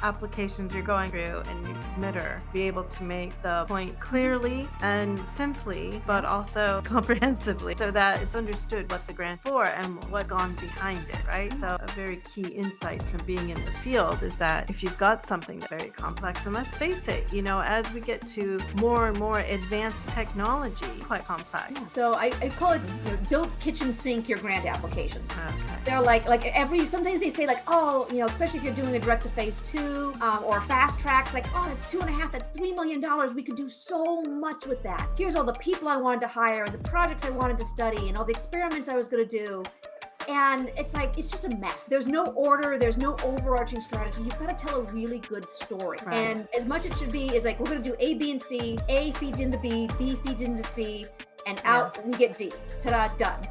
applications you're going through and you submitter be able to make the point clearly and simply, but also comprehensively so that it's understood what the grant's for and what gone behind it, right? So a very key insight from being in the field is that if you've got something that's very complex, and let's face it, as we get to more and more advanced technology, quite complex. So I call it, don't kitchen sink your grant applications. Okay. They're sometimes they say especially if you're doing a direct to phase 2 or fast tracks, that's 2.5, that's $3 million. We could do so much with that. Here's all the people I wanted to hire, the projects I wanted to study, and all the experiments I was going to do. And it's just a mess. There's no order. There's no overarching strategy. You've got to tell a really good story. Right. And as much it should be is we're going to do A, B, and C. A feeds into B feeds into C, and out we get D. Ta-da, done.